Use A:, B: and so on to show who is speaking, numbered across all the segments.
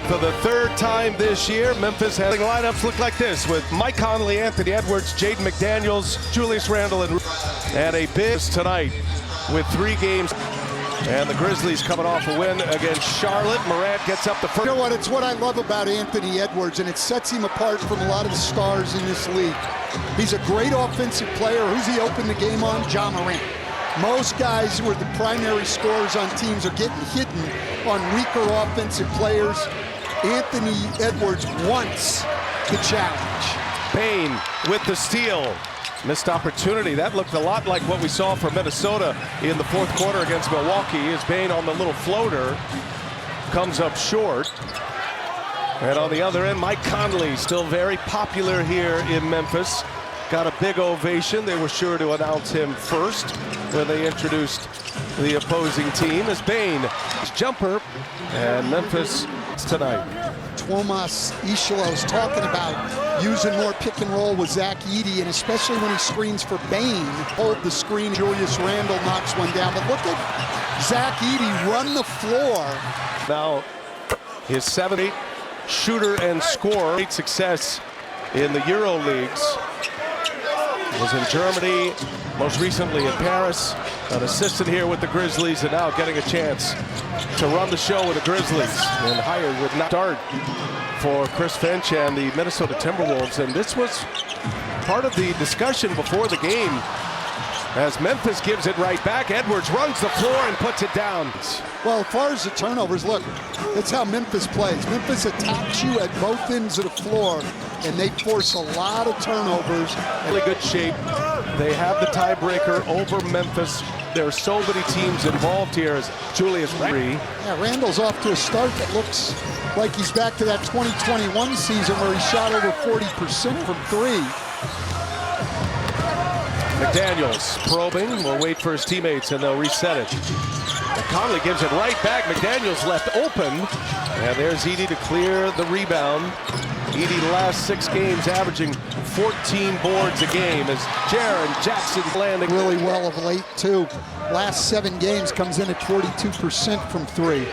A: For the third time this year, Memphis having lineups look like this with Mike Conley, Anthony Edwards, Jaden McDaniels, Julius Randle, and a big tonight with 3 games. And the Grizzlies coming off a win against Charlotte. Morant gets up the first.
B: You know what? It's what I love about Anthony Edwards, and it sets him apart from a lot of the stars in this league. He's a great offensive player. Who's he opened the game on? Ja Morant. Most guys who are the primary scorers on teams are getting hidden on weaker offensive players. Anthony Edwards wants the challenge.
A: Payne with the steal. Missed opportunity. That looked a lot like what we saw from Minnesota in the fourth quarter against Milwaukee. As Payne on the little floater comes up short. And on the other end, Mike Conley, still very popular here in Memphis. Got a big ovation. They were sure to announce him first when they introduced the opposing team. As Payne, his jumper, and Memphis tonight.
B: Tomas Ishilo's talking about using more pick and roll with Zach Edey, and especially when he screens for Payne. Hold the screen, Julius Randle knocks one down. But look at Zach Edey run the floor.
A: Now, his 7-8 shooter and scorer. Great success in the Euro Leagues. Was in Germany, most recently in Paris, an assistant here with the Grizzlies, and now getting a chance to run the show with the Grizzlies. And hired with not start for Chris Finch and the Minnesota Timberwolves. And this was part of the discussion before the game. As Memphis gives it right back, Edwards runs the floor and puts it down.
B: Well, as far as the turnovers, look, that's how Memphis plays. Memphis attacks you at both ends of the floor, and they force a lot of turnovers.
A: Really good shape. They have the tiebreaker over Memphis. There are so many teams involved here as Julius Randle.
B: Yeah, Randle's off to a start that looks like he's back to that 2021 season where he shot over 40% from 3.
A: McDaniels probing, will wait for his teammates and they'll reset it. And Conley gives it right back. McDaniels left open. And there's Edey to clear the rebound. Edey the last 6 games averaging 14 boards a game as Jaren Jackson landing
B: really well of late too. Last 7 games comes in at 42% from 3.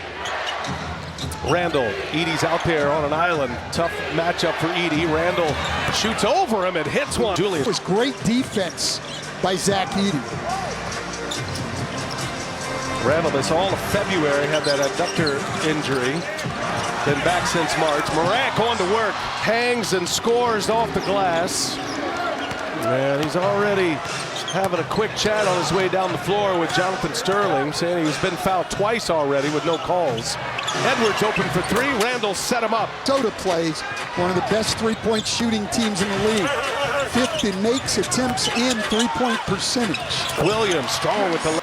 A: Randle, Edey's out there on an island. Tough matchup for Edey. Randle shoots over him and hits one. Julius.
B: It was great defense by Zach Edey.
A: Randle, this all of February, had that adductor injury. Been back since March. Morant going to work. Hangs and scores off the glass. And he's already having a quick chat on his way down the floor with Jonathan Sterling, saying he's been fouled twice already with no calls. Edwards open for 3. Randle set him up.
B: Minnesota plays one of the best three-point shooting teams in the league. 5th in makes, attempts, and three-point percentage.
A: Williams strong with the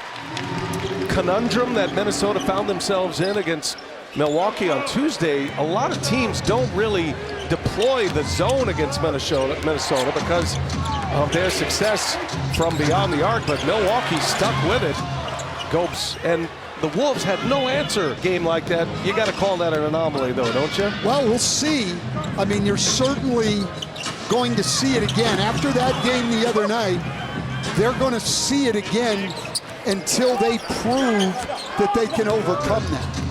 A: conundrum that Minnesota found themselves in against Milwaukee on Tuesday. A lot of teams don't really deploy the zone against Minnesota because of their success from beyond the arc, but Milwaukee stuck with it. Gopes and the Wolves had no answer. Game like that, you got to call that an anomaly though, don't you?
B: Well, we'll see. I mean, you're certainly going to see it again. After that game the other night, they're going to see it again until they prove that they can overcome that.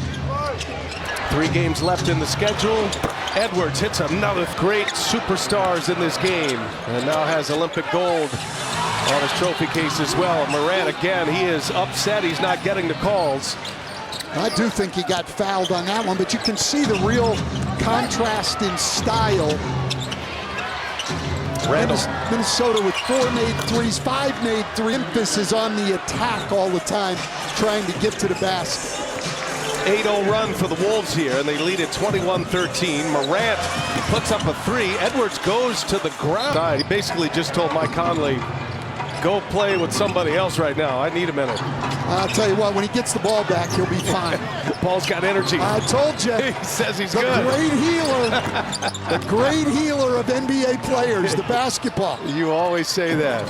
A: 3 games left in the schedule. Edwards hits another. Great superstars in this game, and now has Olympic gold on his trophy case as well. Morant again, he is upset he's not getting the calls.
B: I do think he got fouled on that one, but you can see the real contrast in style.
A: Randle.
B: Minnesota with 4 made threes, 5 made 3. Memphis is on the attack all the time, trying to get to the basket.
A: 8-0 run for the Wolves here, and they lead at 21-13. Morant puts up a 3. Edwards goes to the ground. He basically just told Mike Conley, go play with somebody else right now. I need a minute.
B: I'll tell you what, when he gets the ball back, he'll be fine.
A: Paul's got energy.
B: I told you.
A: He says he's
B: the
A: good.
B: Great healer. The great healer of NBA players, the basketball.
A: You always say that.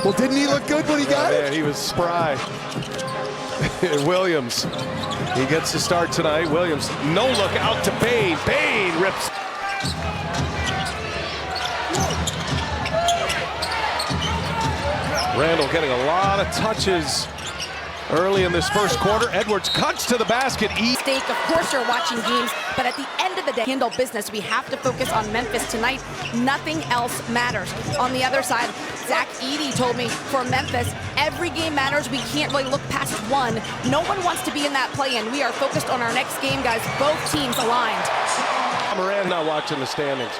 B: Well, didn't he look good when he got it?
A: Yeah, he was spry. Williams, he gets to start tonight. Williams, no look out to Payne. Payne rips. Randle getting a lot of touches early in this first quarter. Edwards cuts to the basket.
C: Mistake. Of course you're watching games, but at the end of the day, handle business. We have to focus on Memphis tonight. Nothing else matters. On the other side, Zach Edey told me for Memphis, every game matters. We can't really look past one. No one wants to be in that play-in. We are focused on our next game, guys. Both teams aligned.
A: Moran not watching the standings.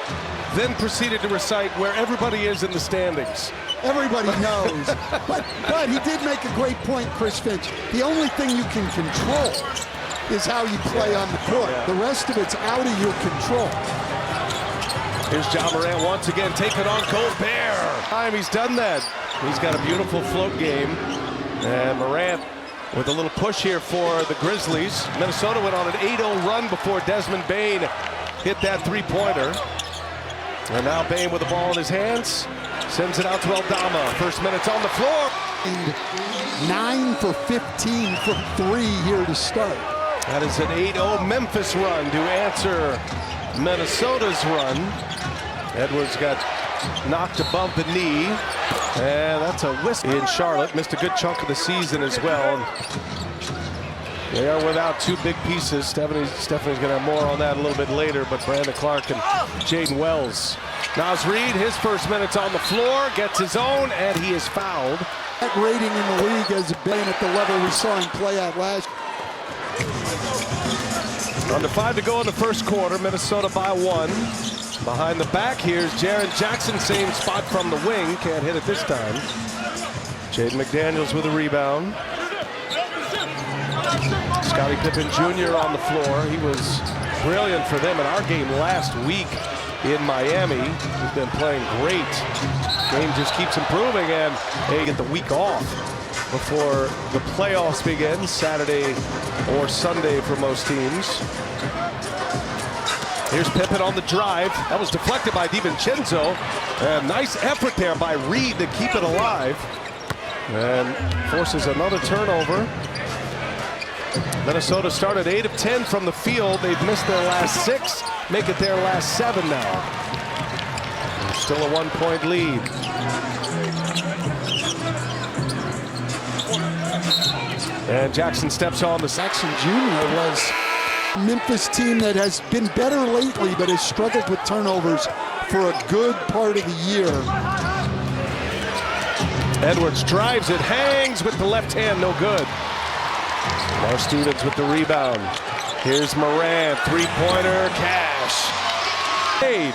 A: Then proceeded to recite where everybody is in the standings.
B: Everybody knows. but he did make a great point, Chris Finch. The only thing you can control is how you play on the court. The rest of it's out of your control.
A: Here's Ja Morant once again taking on Gobert. He's done that. He's got a beautiful float game. And Morant with a little push here for the Grizzlies. Minnesota went on an 8-0 run before Desmond Bane hit that three-pointer. And now Bane with the ball in his hands. Sends it out to Aldama. First minutes on the floor.
B: And 9 for 15 from 3 here to start.
A: That is an 8-0 Memphis run to answer Minnesota's run. Edwards got knocked above the knee. And that's a whistle in Charlotte. Missed a good chunk of the season as well. They are without two big pieces. Stephanie's going to have more on that a little bit later, but Brandon Clark and Jaden Wells. Naz Reid, his first minutes on the floor, gets his own, and he is fouled.
B: That rating in the league has been at the level we saw him play at last.
A: Under 5 to go in the first quarter, Minnesota by 1. Behind the back, here's Jaren Jackson, same spot from the wing, can't hit it this time. Jaden McDaniels with a rebound. Scottie Pippen Jr. on the floor. He was brilliant for them in our game last week in Miami. He's been playing great. Game just keeps improving, and they get the week off before the playoffs begin, Saturday or Sunday for most teams. Here's Pippen on the drive. That was deflected by DiVincenzo. And nice effort there by Reid to keep it alive. And forces another turnover. Minnesota started 8 of 10 from the field. They've missed their last 6, make it their last 7 now. Still a 1-point lead. And Jackson steps on. The
B: Jackson Jr. was a Memphis team that has been better lately, but has struggled with turnovers for a good part of the year.
A: Edwards drives it, hangs with the left hand, no good. Mar Stevens with the rebound. Here's Morant, three-pointer, cash. Paid.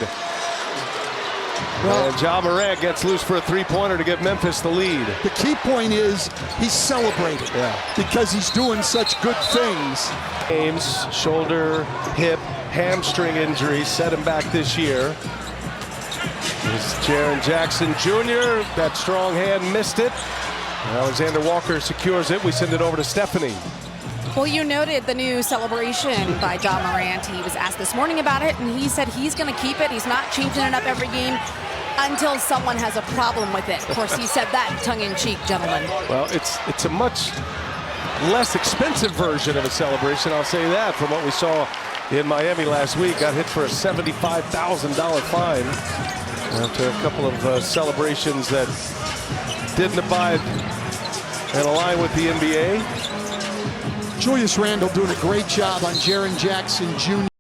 A: Well, and Ja Morant gets loose for a three-pointer to give Memphis the lead.
B: The key point is he's celebrating because he's doing such good things.
A: Games, shoulder, hip, hamstring injuries set him back this year. Here's Jaren Jackson Jr. That strong hand missed it. Alexander Walker secures it. We send it over to Stephanie.
C: Well, you noted the new celebration by Ja Morant. He was asked this morning about it, and he said he's going to keep it. He's not changing it up every game until someone has a problem with it. Of course, he said that tongue-in-cheek, gentlemen.
A: Well, it's a much less expensive version of a celebration, I'll say that, from what we saw in Miami last week. Got hit for a $75,000 fine after a couple of celebrations that didn't abide and align with the NBA.
B: Julius Randle doing a great job on Jaren Jackson Jr.